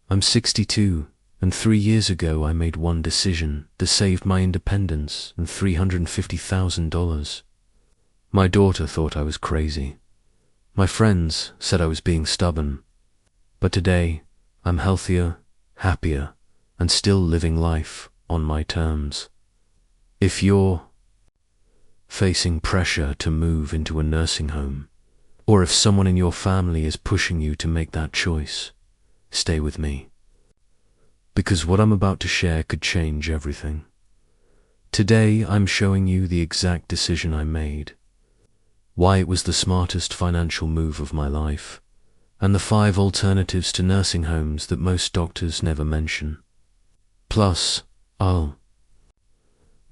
I'm 62, and 3 years ago I made one decision that saved my independence and $350,000. My daughter thought I was crazy. My friends said I was being stubborn. But today, I'm healthier, happier, and still living life on my terms. If you're facing pressure to move into a nursing home, or if someone in your family is pushing you to make that choice, stay with me. Because what I'm about to share could change everything. Today, I'm showing you the exact decision I made, why it was the smartest financial move of my life, and the 5 alternatives to nursing homes that most doctors never mention. Plus, I'll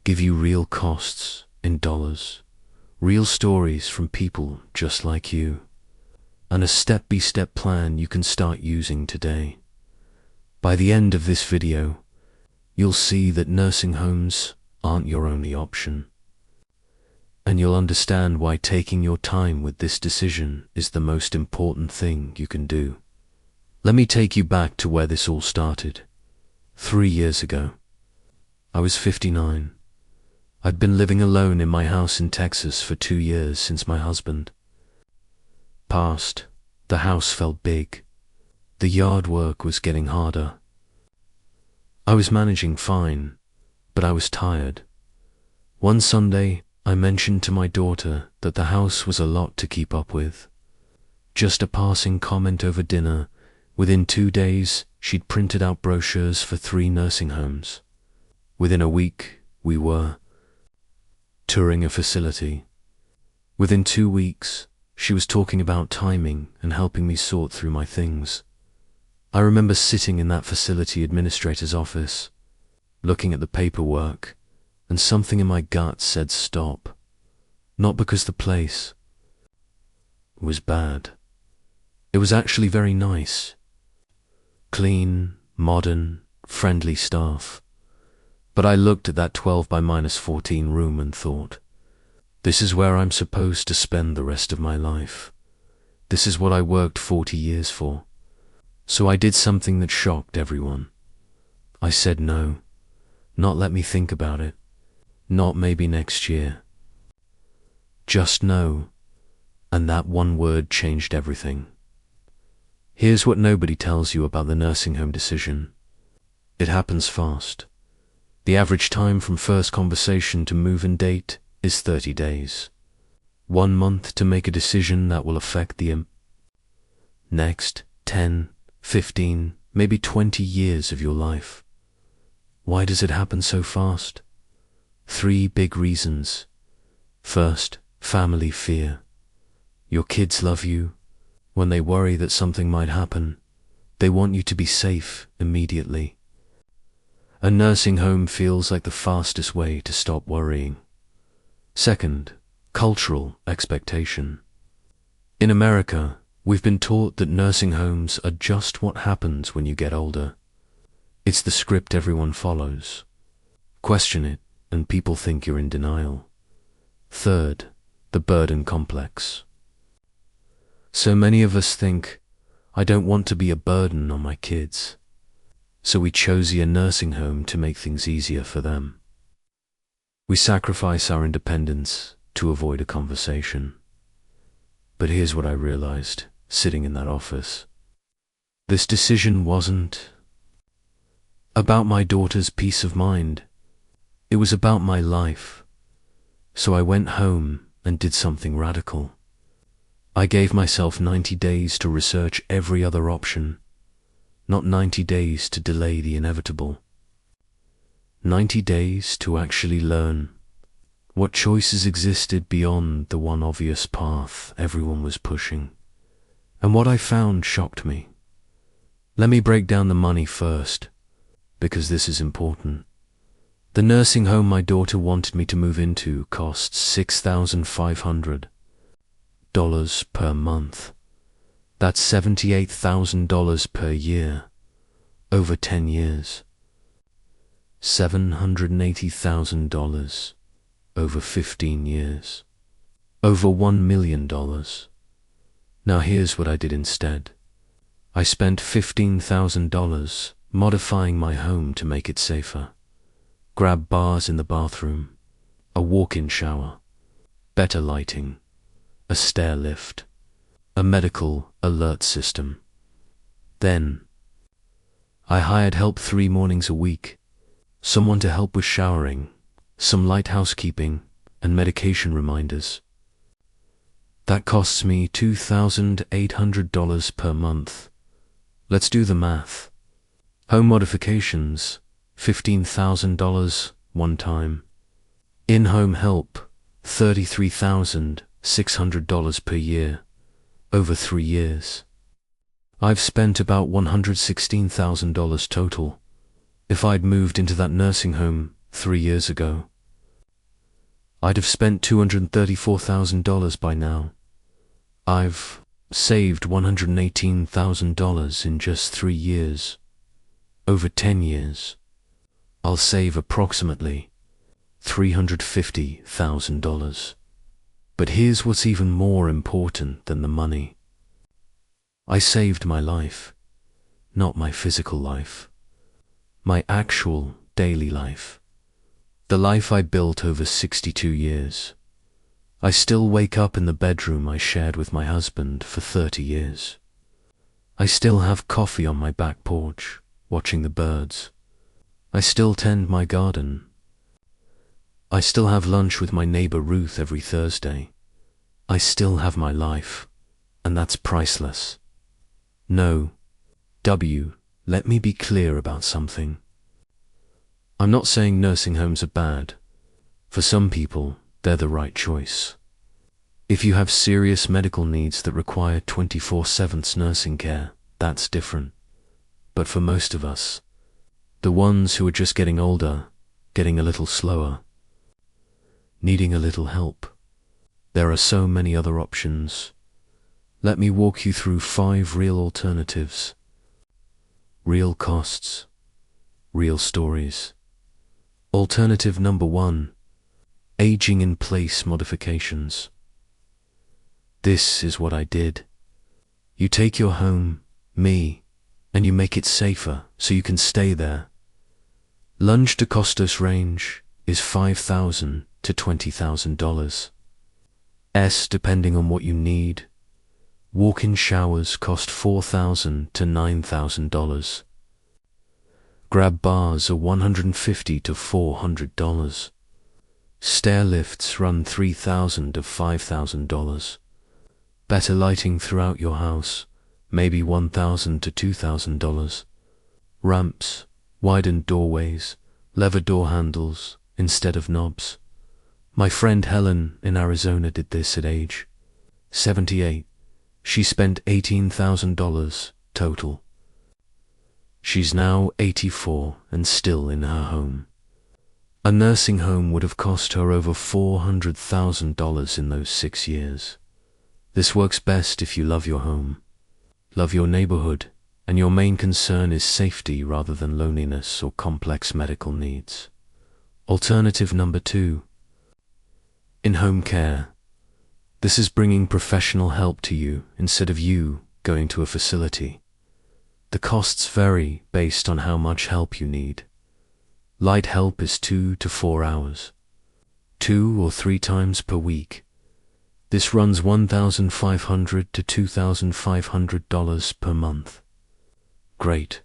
give you real costs in dollars, real stories from people just like you, and a step-by-step plan you can start using today. By the end of this video, you'll see that nursing homes aren't your only option, and you'll understand why taking your time with this decision is the most important thing you can do. Let me take you back to where this all started. 3 years ago, I was 59. I'd been living alone in my house in Texas for 2 years since my husband passed. The house felt big. The yard work was getting harder. I was managing fine, but I was tired. One Sunday, I mentioned to my daughter that the house was a lot to keep up with. Just a passing comment over dinner. Within 2 days, she'd printed out brochures for 3 nursing homes. Within a week, we were touring a facility. Within 2 weeks, she was talking about timing and helping me sort through my things. I remember sitting in that facility administrator's office, looking at the paperwork, and something in my gut said stop. Not because the place was bad. It was actually very nice. Clean, modern, friendly staff. But I looked at that 12 by -14 room and thought, this is where I'm supposed to spend the rest of my life. This is what I worked 40 years for. So I did something that shocked everyone. I said no. Not let me think about it. Not maybe next year. Just no. And that one word changed everything. Here's what nobody tells you about the nursing home decision. It happens fast. The average time from first conversation to move-in date is 30 days. 1 month to make a decision that will affect the next 10, 15, maybe 20 years of your life. Why does it happen so fast? 3 big reasons. First, family fear. Your kids love you. When they worry that something might happen, they want you to be safe immediately. A nursing home feels like the fastest way to stop worrying. Second, cultural expectation. In America, we've been taught that nursing homes are just what happens when you get older. It's the script everyone follows. Question it, and people think you're in denial. Third, the burden complex. So many of us think, I don't want to be a burden on my kids. So we chose a nursing home to make things easier for them. We sacrifice our independence to avoid a conversation. But here's what I realized, sitting in that office. This decision wasn't about my daughter's peace of mind. It was about my life. So I went home and did something radical. I gave myself 90 days to research every other option, not 90 days to delay the inevitable. 90 days to actually learn what choices existed beyond the one obvious path everyone was pushing. And what I found shocked me. Let me break down the money first, because this is important. The nursing home my daughter wanted me to move into costs $6,500 per month. That's $78,000 per year, over 10 years. $780,000 over 15 years. Over $1 million. Now here's what I did instead. I spent $15,000 modifying my home to make it safer. Grab bars in the bathroom, a walk-in shower, better lighting, a stair lift, a medical alert system. Then, I hired help 3 mornings a week, someone to help with showering, some light housekeeping, and medication reminders. That costs me $2,800 per month. Let's do the math. Home modifications, $15,000 one time. In-home help, $33,600 per year, over 3 years. I've spent about $116,000 total. If I'd moved into that nursing home 3 years ago, I'd have spent $234,000 by now. I've saved $118,000 in just 3 years. Over 10 years, I'll save approximately $350,000. But here's what's even more important than the money. I saved my life, not my physical life, my actual daily life, the life I built over 62 years. I still wake up in the bedroom I shared with my husband for 30 years. I still have coffee on my back porch, watching the birds. I still tend my garden. I still have lunch with my neighbor Ruth every Thursday. I still have my life, and that's priceless. No, let me be clear about something. I'm not saying nursing homes are bad. For some people, they're the right choice. If you have serious medical needs that require 24/7 nursing care, that's different. But for most of us, the ones who are just getting older, getting a little slower, needing a little help, there are so many other options. Let me walk you through 5 real alternatives. Real costs, real stories. Alternative number 1, aging in place modifications. This is what I did. You take your home, me, and you make it safer so you can stay there. Lunch to costos range is $5,000 to $20,000. Depending on what you need. Walk-in showers cost $4,000 to $9,000. Grab bars are $150 to $400. Stair lifts run $3,000 to $5,000. Better lighting throughout your house, maybe $1,000 to $2,000. Ramps, widened doorways, lever door handles instead of knobs. My friend Helen in Arizona did this at age 78. She spent $18,000 total. She's now 84 and still in her home. A nursing home would have cost her over $400,000 in those 6 years. This works best if you love your home, love your neighborhood, and your main concern is safety rather than loneliness or complex medical needs. Alternative number 2, in-home care. This is bringing professional help to you instead of you going to a facility. The costs vary based on how much help you need. Light help is 2 to 4 hours, 2 or 3 times per week. This runs $1,500 to $2,500 per month. Great.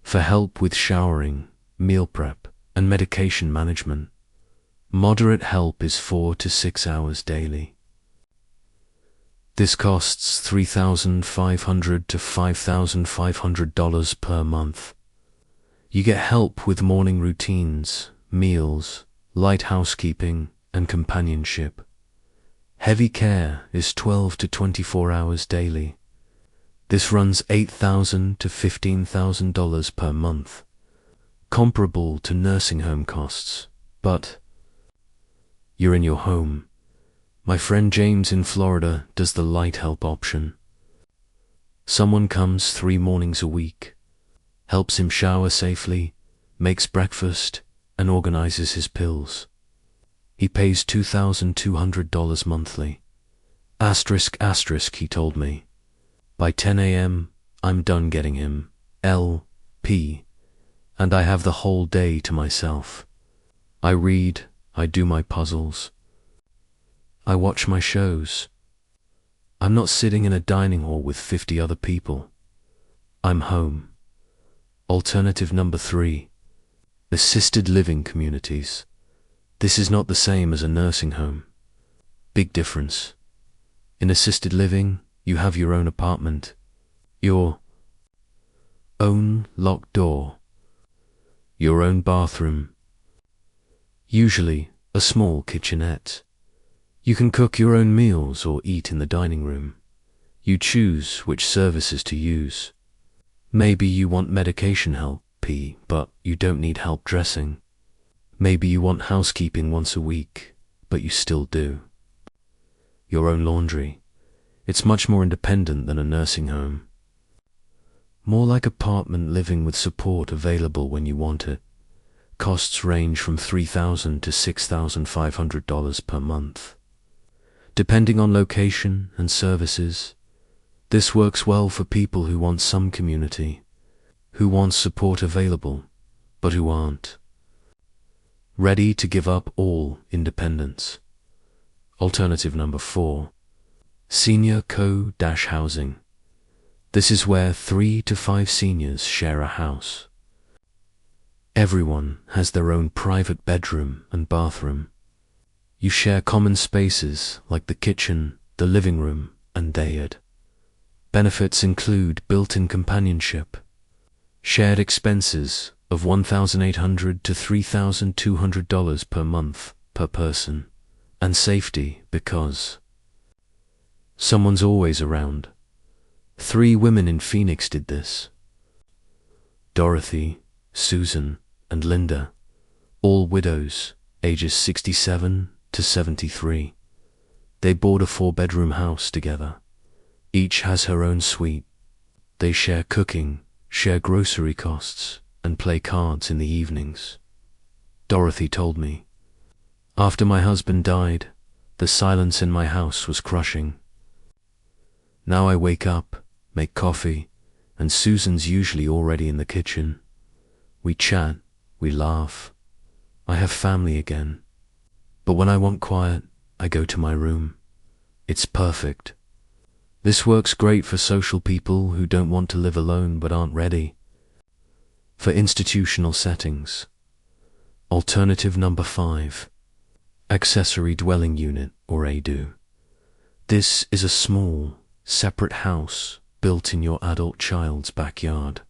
For help with showering, meal prep, and medication management, moderate help is 4 to 6 hours daily. This costs $3,500 to $5,500 per month. You get help with morning routines, meals, light housekeeping, and companionship. Heavy care is 12 to 24 hours daily. This runs $8,000 to $15,000 per month, comparable to nursing home costs, but you're in your home. My friend James in Florida does the light help option. Someone comes 3 mornings a week, helps him shower safely, makes breakfast, and organizes his pills. He pays $2,200 monthly. Asterisk, he told me. By 10 a.m., I'm done getting him LP, and I have the whole day to myself. I read, I do my puzzles, I watch my shows. I'm not sitting in a dining hall with 50 other people. I'm home. Alternative number 3. Assisted living communities. This is not the same as a nursing home. Big difference. In assisted living, you have your own apartment, your own locked door, your own bathroom, usually a small kitchenette. You can cook your own meals or eat in the dining room. You choose which services to use. Maybe you want medication help, but you don't need help dressing. Maybe you want housekeeping once a week, but you still do. Your own laundry. It's much more independent than a nursing home. More like apartment living with support available when you want it. Costs range from $3,000 to $6,500 per month. Depending on location and services, this works well for people who want some community, who want support available, but who aren't ready to give up all independence. Alternative number 4. Senior co-housing. This is where 3 to 5 seniors share a house. Everyone has their own private bedroom and bathroom. You share common spaces like the kitchen, the living room, and dayard. Benefits include built-in companionship, shared expenses of $1,800 to $3,200 per month per person, and safety because someone's always around. 3 women in Phoenix did this. Dorothy, Susan, and Linda, all widows, ages 67 to 73. They bought a 4-bedroom house together. Each has her own suite. They share cooking, share grocery costs, and play cards in the evenings. Dorothy told me, "After my husband died, the silence in my house was crushing. Now I wake up, make coffee, and Susan's usually already in the kitchen. We chat, we laugh. I have family again. But when I want quiet, I go to my room. It's perfect." This works great for social people who don't want to live alone but aren't ready. For institutional settings. Alternative number 5. Accessory dwelling unit, or ADU. This is a small, separate house built in your adult child's backyard,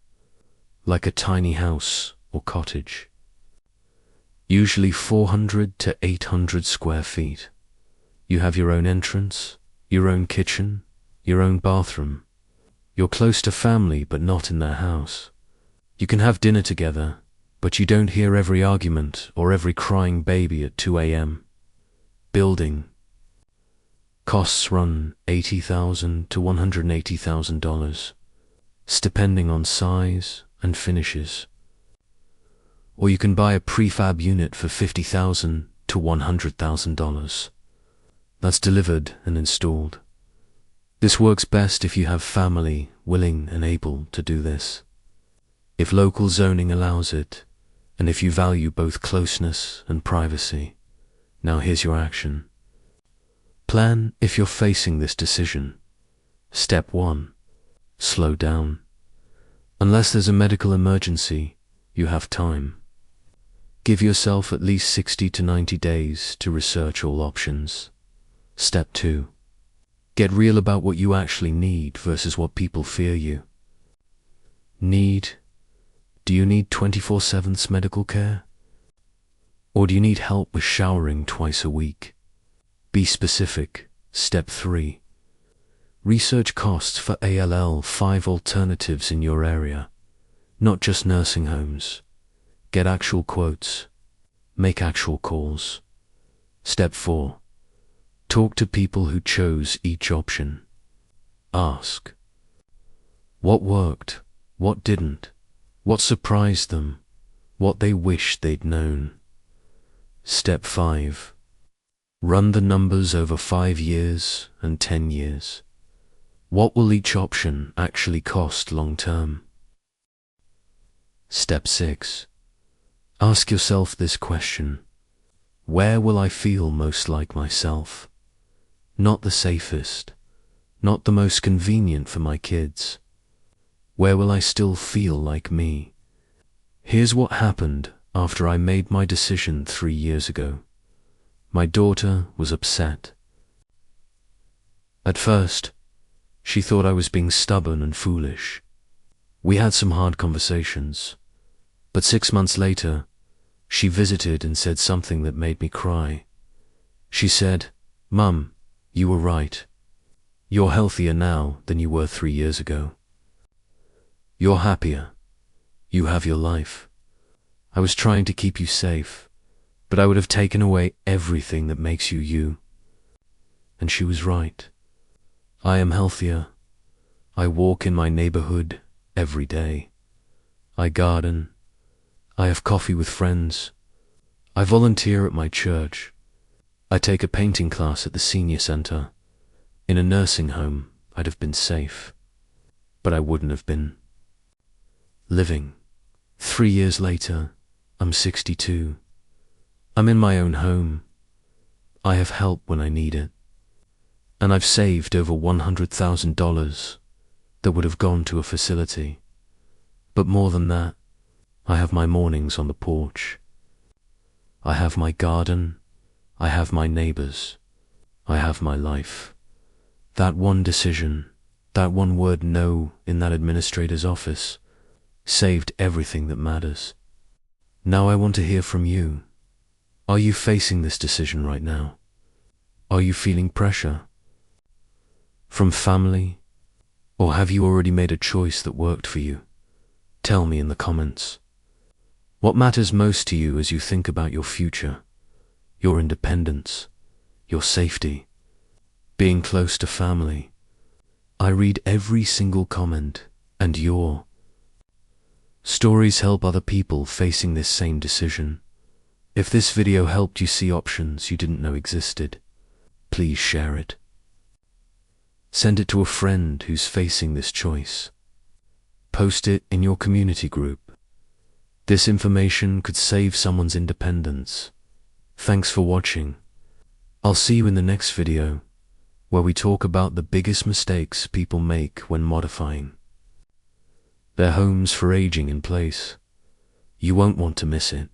like a tiny house or cottage. Usually 400 to 800 square feet. You have your own entrance, your own kitchen, your own bathroom. You're close to family but not in their house. You can have dinner together, but you don't hear every argument or every crying baby at 2 a.m. Building. Costs run $80,000 to $180,000, depending on size and finishes. Or you can buy a prefab unit for $50,000 to $100,000. That's delivered and installed. This works best if you have family willing and able to do this, if local zoning allows it, and if you value both closeness and privacy. Now here's your action. Plan if you're facing this decision. Step 1. Slow down. Unless there's a medical emergency, you have time. Give yourself at least 60 to 90 days to research all options. Step 2. Get real about what you actually need versus what people fear you. Need. Do you need 24/7 medical care? Or do you need help with showering twice a week? Be specific. Step 3. Research costs for ALL 5 alternatives in your area, not just nursing homes. Get actual quotes. Make actual calls. Step 4. Talk to people who chose each option. Ask. What worked? What didn't? What surprised them? What they wished they'd known? Step 5. Run the numbers over 5 years and 10 years. What will each option actually cost long term? Step 6. Ask yourself this question. Where will I feel most like myself? Not the safest, not the most convenient for my kids. Where will I still feel like me? Here's what happened after I made my decision 3 years ago. My daughter was upset. At first, she thought I was being stubborn and foolish. We had some hard conversations, but 6 months later, she visited and said something that made me cry. She said, "Mum, you were right. You're healthier now than you were 3 years ago. You're happier. You have your life. I was trying to keep you safe, but I would have taken away everything that makes you you." And she was right. I am healthier. I walk in my neighborhood every day. I garden. I have coffee with friends. I volunteer at my church. I take a painting class at the senior center. In a nursing home, I'd have been safe, but I wouldn't have been. Living. 3 years later, I'm 62. I'm in my own home. I have help when I need it. And I've saved over $100,000 that would have gone to a facility. But more than that, I have my mornings on the porch. I have my garden. I have my neighbors. I have my life. That one decision, that one word no in that administrator's office, saved everything that matters. Now I want to hear from you. Are you facing this decision right now? Are you feeling pressure? From family? Or have you already made a choice that worked for you? Tell me in the comments. What matters most to you as you think about your future, your independence, your safety, being close to family? I read every single comment, and your stories help other people facing this same decision. If this video helped you see options you didn't know existed, please share it. Send it to a friend who's facing this choice. Post it in your community group. This information could save someone's independence. Thanks for watching. I'll see you in the next video, where we talk about the biggest mistakes people make when modifying their homes for aging in place. You won't want to miss it.